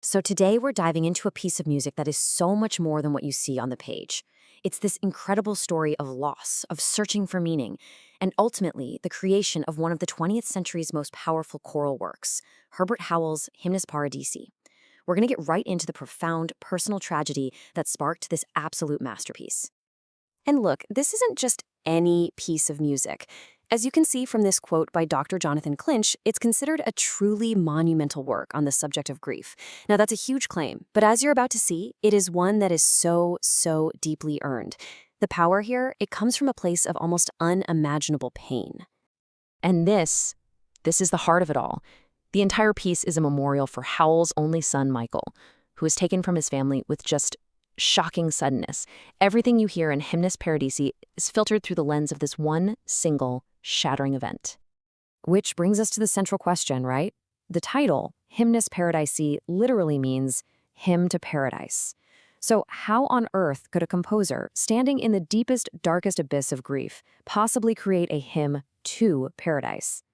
So today we're diving into a piece of music that is so much more than what you see on the page. It's this incredible story of loss, of searching for meaning, and ultimately the creation of one of the 20th century's most powerful choral works, Herbert Howells' Hymnus Paradisi. We're going to get right into the profound personal tragedy that sparked this absolute masterpiece. And look, this isn't just any piece of music. As you can see from this quote by Dr. Jonathan Clinch, it's considered a truly monumental work on the subject of grief. Now, that's a huge claim, but as you're about to see, it is one that is so deeply earned. The power here, it comes from a place of almost unimaginable pain. And this is the heart of it all. The entire piece is a memorial for Howells' only son, Michael, who was taken from his family with just shocking suddenness. Everything you hear in Hymnus Paradisi is filtered through the lens of this one single shattering event. Which brings us to the central question, right? The title, Hymnus Paradisi, literally means hymn to paradise. So how on earth could a composer, standing in the deepest, darkest abyss of grief, possibly create a hymn to paradise?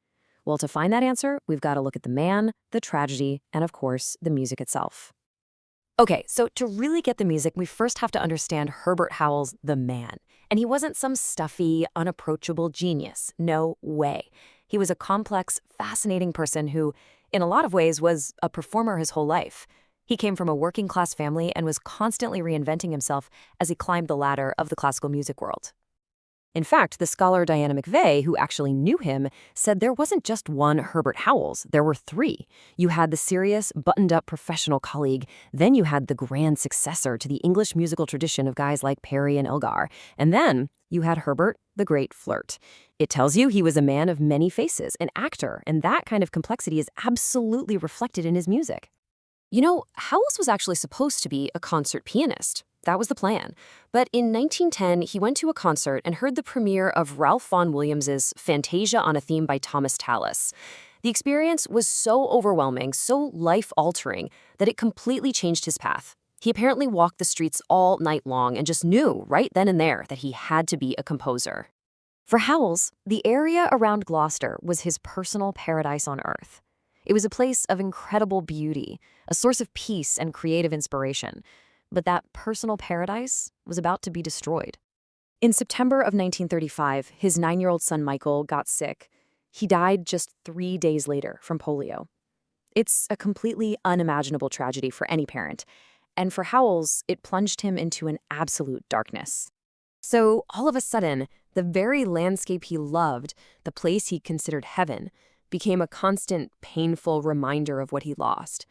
Well, to find that answer, we've got to look at the man, the tragedy, and of course, the music itself. Okay, so to really get the music, we first have to understand Herbert Howells, the man. And he wasn't some stuffy, unapproachable genius. No way. He was a complex, fascinating person who, in a lot of ways, was a performer his whole life. He came from a working-class family and was constantly reinventing himself as he climbed the ladder of the classical music world. In fact, the scholar Diana McVey, who actually knew him, said there wasn't just one Herbert Howells, there were three. You had the serious, buttoned-up professional colleague, then you had the grand successor to the English musical tradition of guys like Parry and Elgar, and then you had Herbert, the great flirt. It tells you he was a man of many faces, an actor, and that kind of complexity is absolutely reflected in his music. You know, Howells was actually supposed to be a concert pianist. That was the plan. But in 1910, he went to a concert and heard the premiere of Ralph Vaughan Williams's Fantasia on a Theme by Thomas Tallis. The experience was so overwhelming, so life-altering, that it completely changed his path. He apparently walked the streets all night long and just knew right then and there that he had to be a composer. For Howells, the area around Gloucester was his personal paradise on earth. It was a place of incredible beauty, a source of peace and creative inspiration. But that personal paradise was about to be destroyed. In September of 1935, his 9-year-old son Michael got sick. He died just 3 days later from polio. It's a completely unimaginable tragedy for any parent, and for Howells, it plunged him into an absolute darkness. So all of a sudden, the very landscape he loved, the place he considered heaven, became a constant, painful reminder of what he lost.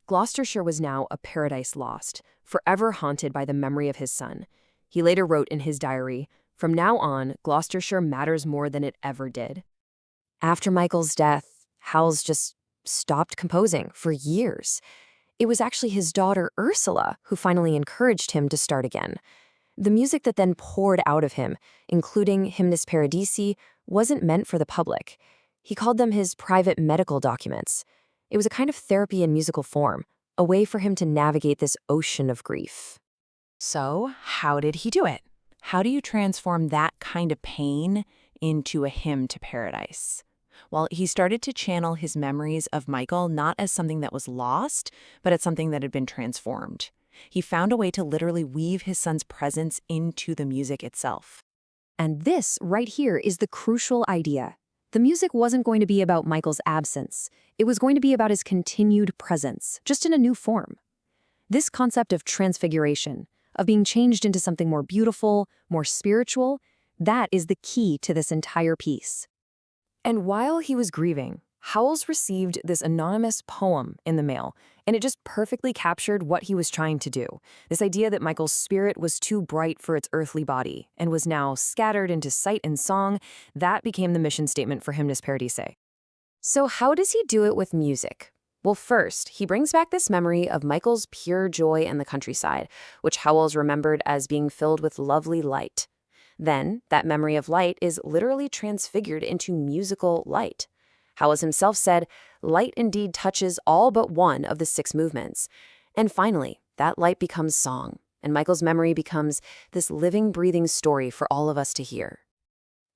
Gloucestershire was now a paradise lost, forever haunted by the memory of his son. He later wrote in his diary, "From now on, Gloucestershire matters more than it ever did." After Michael's death, Howells just stopped composing for years. It was actually his daughter Ursula who finally encouraged him to start again. The music that then poured out of him, including Hymnus Paradisi, wasn't meant for the public. He called them his private medical documents. It was a kind of therapy in musical form, a way for him to navigate this ocean of grief. So, how did he do it? How do you transform that kind of pain into a hymn to paradise? Well, he started to channel his memories of Michael not as something that was lost, but as something that had been transformed. He found a way to literally weave his son's presence into the music itself. And this right here is the crucial idea. The music wasn't going to be about Michael's absence. It was going to be about his continued presence, just in a new form. This concept of transfiguration, of being changed into something more beautiful, more spiritual, that is the key to this entire piece. And while he was grieving, Howells received this anonymous poem in the mail, and it just perfectly captured what he was trying to do. This idea that Michael's spirit was too bright for its earthly body and was now scattered into sight and song, that became the mission statement for Hymnus Paradisi. So how does he do it with music? Well, first, he brings back this memory of Michael's pure joy in the countryside, which Howells remembered as being filled with lovely light. Then, that memory of light is literally transfigured into musical light. Howells himself said, "Light indeed touches all but one of the 6 movements." And finally, that light becomes song, and Michael's memory becomes this living, breathing story for all of us to hear.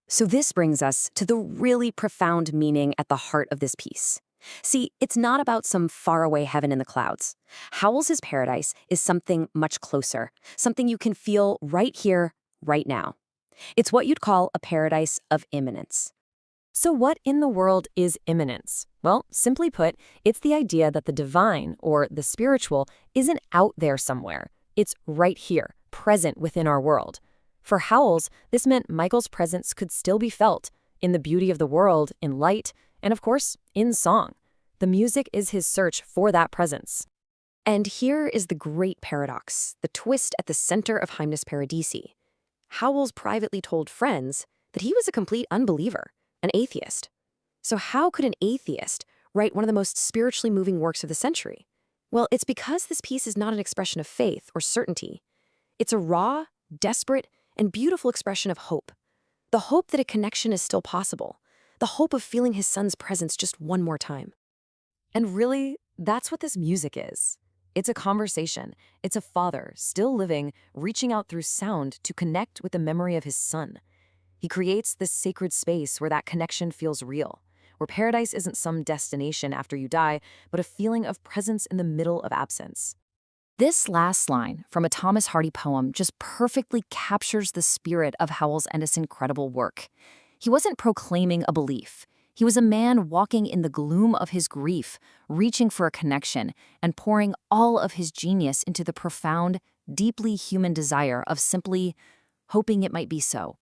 So this brings us to the really profound meaning at the heart of this piece. See, it's not about some faraway heaven in the clouds. Howells's paradise is something much closer, something you can feel right here, right now. It's what you'd call a paradise of immanence. So what in the world is immanence? Well, simply put, it's the idea that the divine, or the spiritual, isn't out there somewhere. It's right here, present within our world. For Howells, this meant Michael's presence could still be felt, in the beauty of the world, in light, and of course, in song. The music is his search for that presence. And here is the great paradox, the twist at the center of Hymnus Paradisi. Howells privately told friends that he was a complete unbeliever, an atheist. So how could an atheist write one of the most spiritually moving works of the century? Well, it's because this piece is not an expression of faith or certainty. It's a raw, desperate, and beautiful expression of hope. The hope that a connection is still possible. The hope of feeling his son's presence just one more time. And really, that's what this music is. It's a conversation. It's a father, still living, reaching out through sound to connect with the memory of his son. He creates this sacred space where that connection feels real, where paradise isn't some destination after you die, but a feeling of presence in the middle of absence. This last line from a Thomas Hardy poem just perfectly captures the spirit of Howells and this incredible work. He wasn't proclaiming a belief. He was a man walking in the gloom of his grief, reaching for a connection, and pouring all of his genius into the profound, deeply human desire of simply hoping it might be so.